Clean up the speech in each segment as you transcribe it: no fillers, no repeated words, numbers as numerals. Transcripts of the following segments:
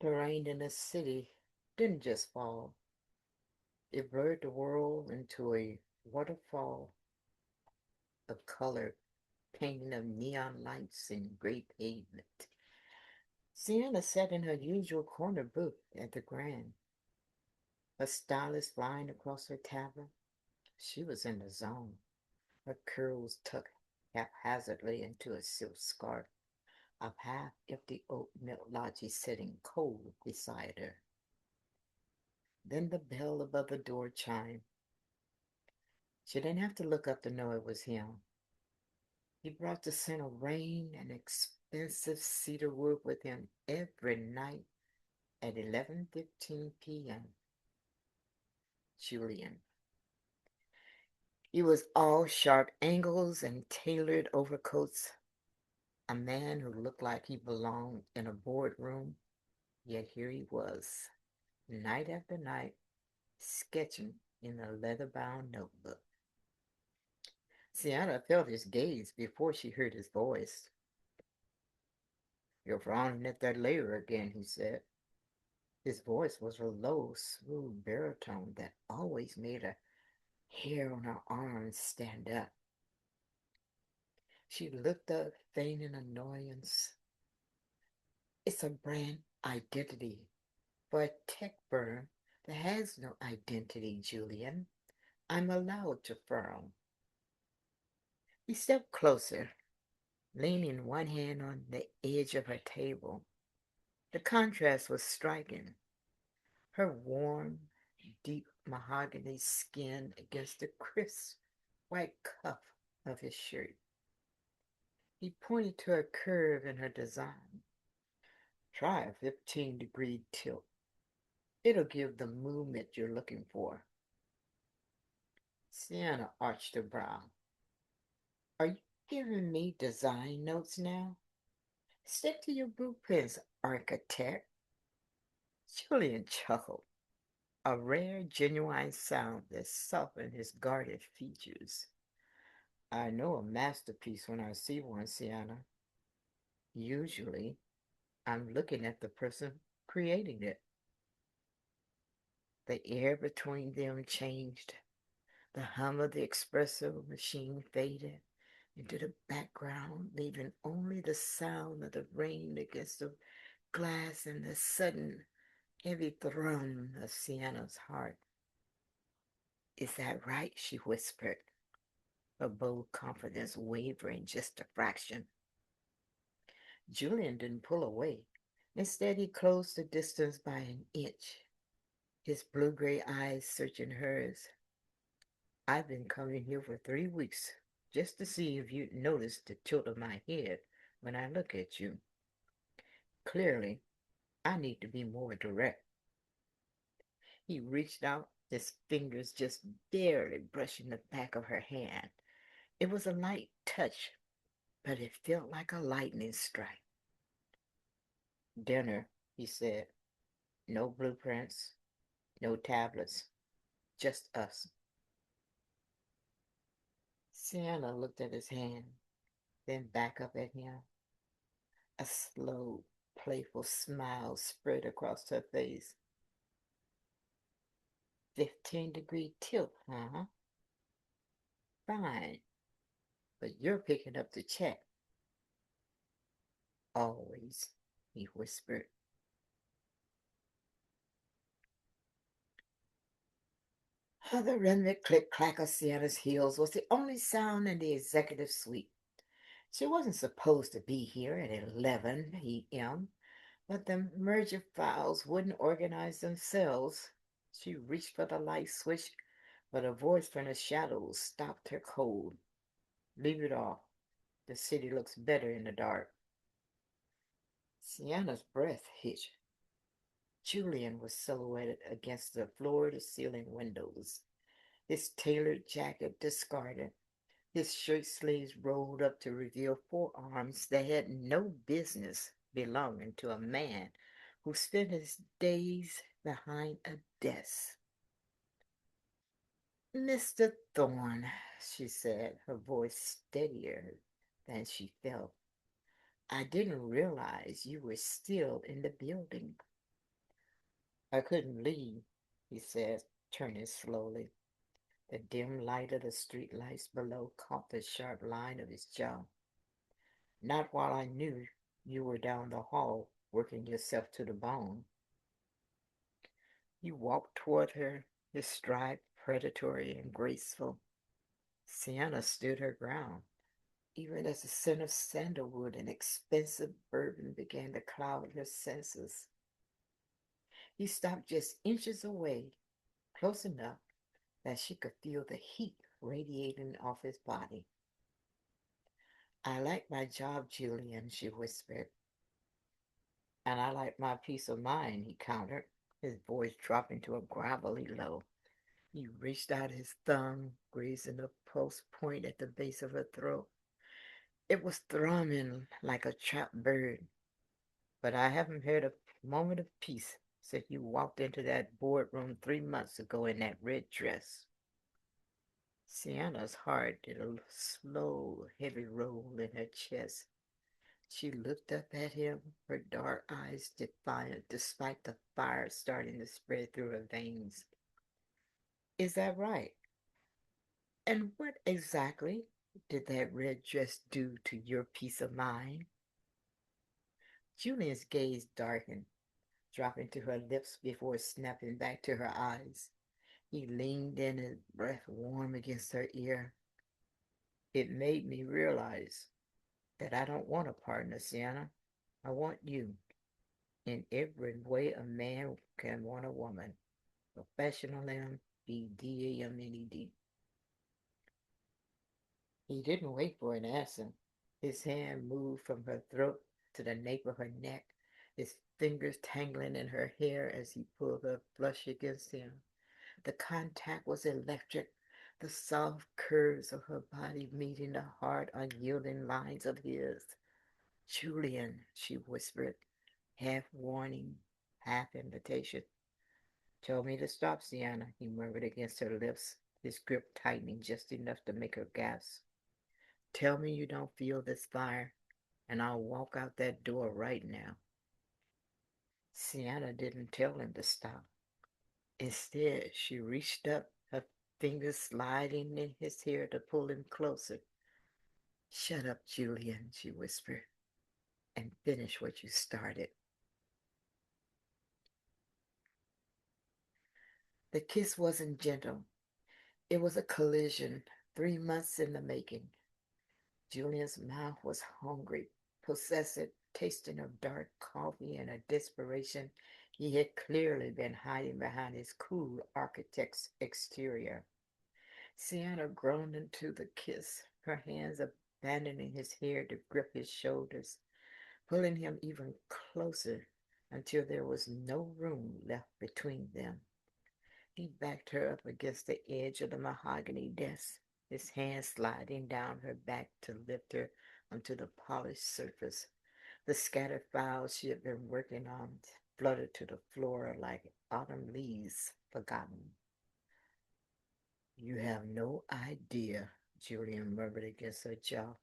The rain in the city didn't just fall, it blurred the world into a waterfall of color, painting of neon lights and gray pavement. Sienna sat in her usual corner booth at the Grand, a stylus flying across her tablet. She was in the zone, her curls tucked haphazardly into a silk scarf, a half-empty oat milk latte sitting cold beside her. Then the bell above the door chimed. She didn't have to look up to know it was him. He brought the scent of rain and expensive cedar wood with him every night at 11:15 p.m. Julian. He was all sharp angles and tailored overcoats, a man who looked like he belonged in a boardroom, yet here he was, night after night, sketching in a leather-bound notebook. Sienna felt his gaze before she heard his voice. "You're frowning at that layer again," he said. His voice was a low, smooth baritone that always made her hair on her arms stand up. She looked up, feigning annoyance. "It's a brand identity for a tech firm that has no identity, Julian. I'm allowed to frown." He stepped closer, leaning one hand on the edge of her table. The contrast was striking. Her warm, deep mahogany skin against the crisp white cuff of his shirt. He pointed to a curve in her design. "Try a 15-degree tilt. It'll give the movement you're looking for." Sienna arched her brow. "Are you giving me design notes now? Stick to your blueprints, architect." Julian chuckled, a rare, genuine sound that softened his guarded features. "I know a masterpiece when I see one, Sienna. Usually, I'm looking at the person creating it." The air between them changed. The hum of the espresso machine faded into the background, leaving only the sound of the rain against the glass and the sudden, heavy thrum of Sienna's heart. "Is that right?" she whispered, her bold confidence wavering just a fraction. Julian didn't pull away. Instead, he closed the distance by an inch, his blue-gray eyes searching hers. "I've been coming here for 3 weeks just to see if you'd notice the tilt of my head when I look at you. Clearly, I need to be more direct." He reached out, his fingers just barely brushing the back of her hand. It was a light touch, but it felt like a lightning strike. "Dinner," he said. "No blueprints, no tablets, just us." Sienna looked at his hand, then back up at him. A slow, playful smile spread across her face. 15-degree tilt, huh? Fine, but you're picking up the check. "Always," he whispered. The rhythmic click-clack of Sienna's heels was the only sound in the executive suite. She wasn't supposed to be here at 11 p.m., but the merger files wouldn't organize themselves. She reached for the light switch, but a voice from the shadows stopped her cold. "Leave it off. The city looks better in the dark." Sienna's breath hitched. Julian was silhouetted against the floor-to-ceiling windows, his tailored jacket discarded, his shirt sleeves rolled up to reveal forearms that had no business belonging to a man who spent his days behind a desk. "Mr. Thorne," she said, her voice steadier than she felt, "I didn't realize you were still in the building." I couldn't leave, he said, turning slowly. The dim light of the street lights below caught the sharp line of his jaw. Not while I knew you were down the hall, working yourself to the bone. He walked toward her, his stride predatory and graceful. Sienna stood her ground, even as the scent of sandalwood and expensive bourbon began to cloud her senses. He stopped just inches away, close enough that she could feel the heat radiating off his body. I like my job, Julian, she whispered. And I like my peace of mind, he countered, his voice dropping to a gravelly low. He reached out his thumb, grazing the pulse point at the base of her throat. It was thrumming like a trapped bird, but I haven't heard a moment of peace since you walked into that boardroom 3 months ago in that red dress. Sienna's heart did a slow, heavy roll in her chest. She looked up at him, her dark eyes defiant despite the fire starting to spread through her veins. Is that right? And what exactly did that red dress do to your peace of mind? Julian's gaze darkened, dropping to her lips before snapping back to her eyes. He leaned in, his breath warm against her ear. It made me realize that I don't want a partner, Sienna. I want you. In every way a man can want a woman. Professional M, B, D, A, M, N, E, D. He didn't wait for an answer. His hand moved from her throat to the nape of her neck, his fingers tangling in her hair as he pulled her flush against him. The contact was electric, the soft curves of her body meeting the hard, unyielding lines of his. Julian, she whispered, half warning, half invitation. Tell me to stop, Sienna, he murmured against her lips, his grip tightening just enough to make her gasp. Tell me you don't feel this fire, and I'll walk out that door right now. Sienna didn't tell him to stop. Instead, she reached up, her fingers sliding in his hair to pull him closer. Shut up, Julian, she whispered, and finish what you started. The kiss wasn't gentle. It was a collision, 3 months in the making. Julian's mouth was hungry, possessive, tasting of dark coffee and a desperation he had clearly been hiding behind his cool architect's exterior. Sienna groaned into the kiss, her hands abandoning his hair to grip his shoulders, pulling him even closer until there was no room left between them. He backed her up against the edge of the mahogany desk, his hand sliding down her back to lift her onto the polished surface. The scattered files she had been working on fluttered to the floor like autumn leaves forgotten. You have no idea, Julian murmured against her jaw,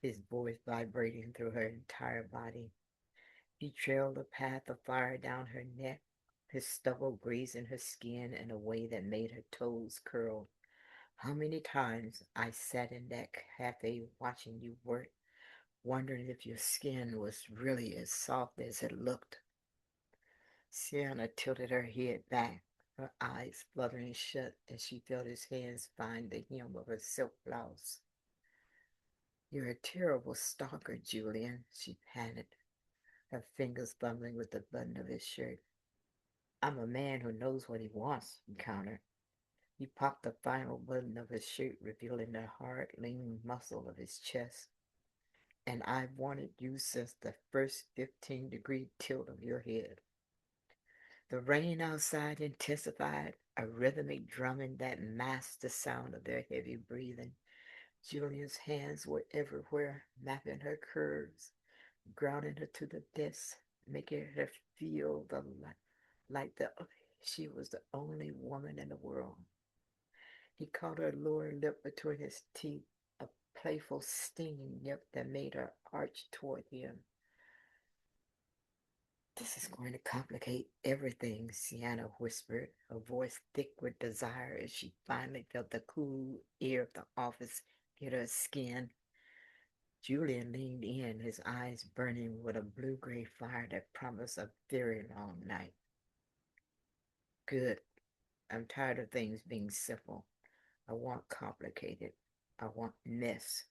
his voice vibrating through her entire body. He trailed a path of fire down her neck, his stubble grazing her skin in a way that made her toes curl. How many times I sat in that cafe watching you work, wondering if your skin was really as soft as it looked. Sienna tilted her head back, her eyes fluttering shut as she felt his hands find the hem of her silk blouse. You're a terrible stalker, Julian, she panted, her fingers fumbling with the button of his shirt. I'm a man who knows what he wants, he countered. He popped the final button of his shirt, revealing the hard, lean muscle of his chest. And I've wanted you since the first 15-degree tilt of your head. The rain outside intensified, a rhythmic drumming that masked the sound of their heavy breathing. Julia's hands were everywhere, mapping her curves, grounding her to the desk, making her feel like she was the only woman in the world. He caught her lower lip between his teeth, a playful stinging nip that made her arch toward him. This is going to complicate everything, Sienna whispered, her voice thick with desire as she finally felt the cool air of the office hit her skin. Julian leaned in, his eyes burning with a blue-gray fire that promised a very long night. Good. I'm tired of things being simple. I want complicated. I want mess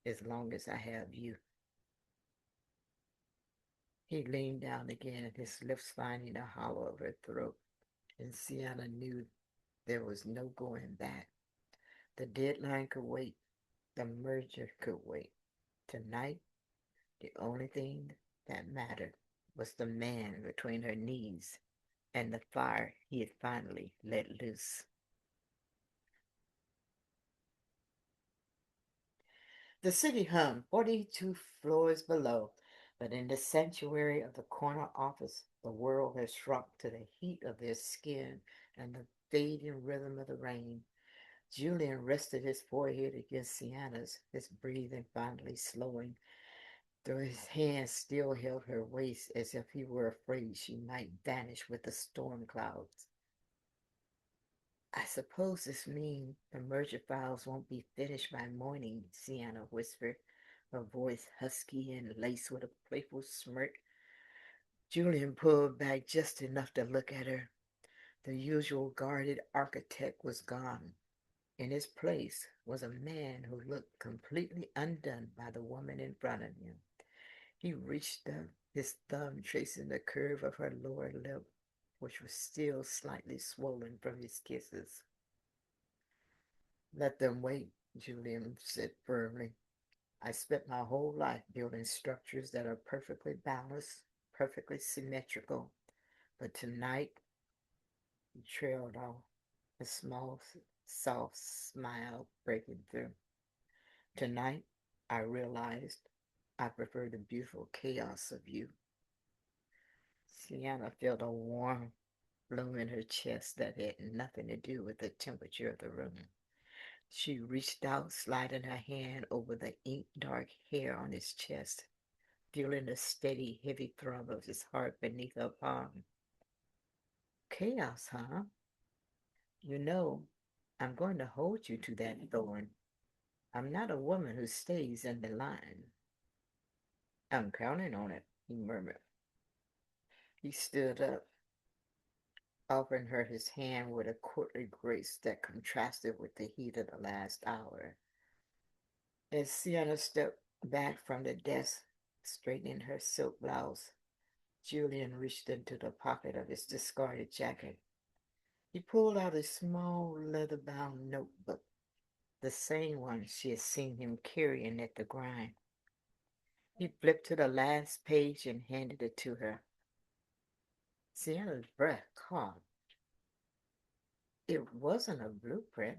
as long as I have you. He leaned down again, his lips finding the hollow of her throat, and Sienna knew there was no going back. The deadline could wait. The merger could wait. Tonight, the only thing that mattered was the man between her knees and the fire he had finally let loose. The city hummed 42 floors below, but in the sanctuary of the corner office, the world had shrunk to the heat of their skin and the fading rhythm of the rain. Julian rested his forehead against Sienna's, his breathing finally slowing, though his hand still held her waist as if he were afraid she might vanish with the storm clouds. I suppose this means the merger files won't be finished by morning, Sienna whispered, her voice husky and laced with a playful smirk. Julian pulled back just enough to look at her. The usual guarded architect was gone. In his place was a man who looked completely undone by the woman in front of him. He reached up, his thumb tracing the curve of her lower lip, which was still slightly swollen from his kisses. Let them wait, Julian said firmly. I spent my whole life building structures that are perfectly balanced, perfectly symmetrical. But tonight, he trailed off, a small, soft smile breaking through. Tonight, I realized I prefer the beautiful chaos of you. Sienna felt a warm bloom in her chest that had nothing to do with the temperature of the room. She reached out, sliding her hand over the ink dark hair on his chest, feeling the steady, heavy throb of his heart beneath her palm. Chaos, huh? You know, I'm going to hold you to that, Thorn. I'm not a woman who stays in the line. I'm counting on it, he murmured. He stood up, offering her his hand with a courtly grace that contrasted with the heat of the last hour. As Sienna stepped back from the desk, straightening her silk blouse, Julian reached into the pocket of his discarded jacket. He pulled out a small leather-bound notebook, the same one she had seen him carrying at the grind. He flipped to the last page and handed it to her. Sienna's breath caught. It wasn't a blueprint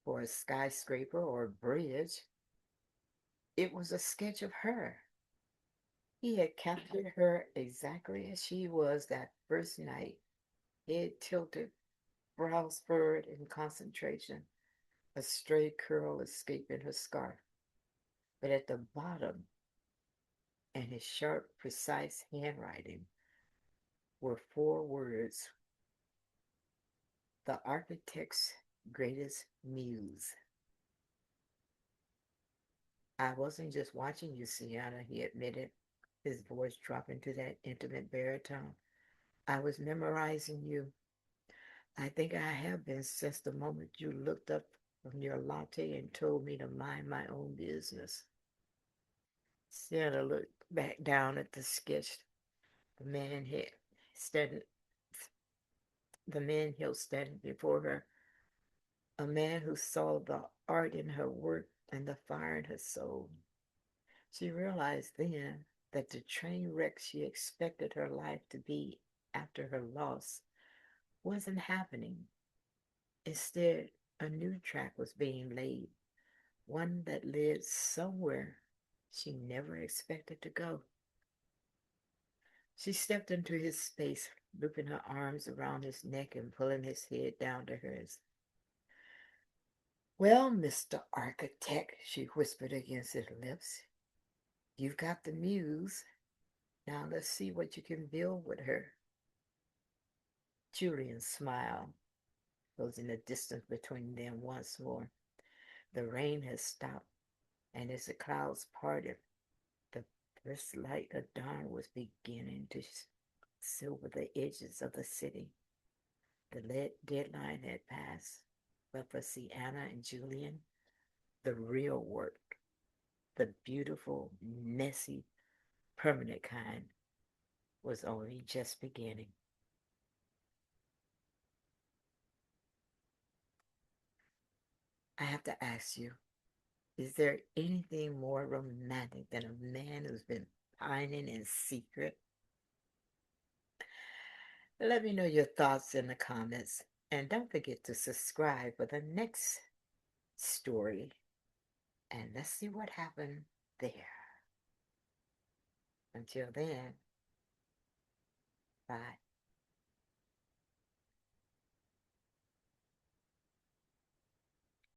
for a skyscraper or a bridge. It was a sketch of her. He had captured her exactly as she was that first night, head tilted, brows furrowed in concentration, a stray curl escaping her scarf. But at the bottom, in his sharp, precise handwriting, were four words: the architect's greatest muse. I wasn't just watching you, Sienna, he admitted, his voice dropping to that intimate baritone. I was memorizing you. I think I have been since the moment you looked up from your latte and told me to mind my own business. Sienna looked back down at the sketch the man had standing, the man held standing before her, a man who saw the art in her work and the fire in her soul. She realized then that the train wreck she expected her life to be after her loss wasn't happening. Instead, a new track was being laid, one that led somewhere she never expected to go. She stepped into his space, looping her arms around his neck and pulling his head down to hers. Well, Mr. Architect, she whispered against his lips, you've got the muse. Now let's see what you can build with her. Julian smiled, closing the distance between them once more. The rain had stopped, and as the clouds parted, the first light of dawn was beginning to silver the edges of the city. The deadline had passed, but for Sienna and Julian, the real work, the beautiful, messy, permanent kind, was only just beginning. I have to ask you, is there anything more romantic than a man who's been pining in secret? Let me know your thoughts in the comments. And don't forget to subscribe for the next story. And let's see what happened there. Until then, bye.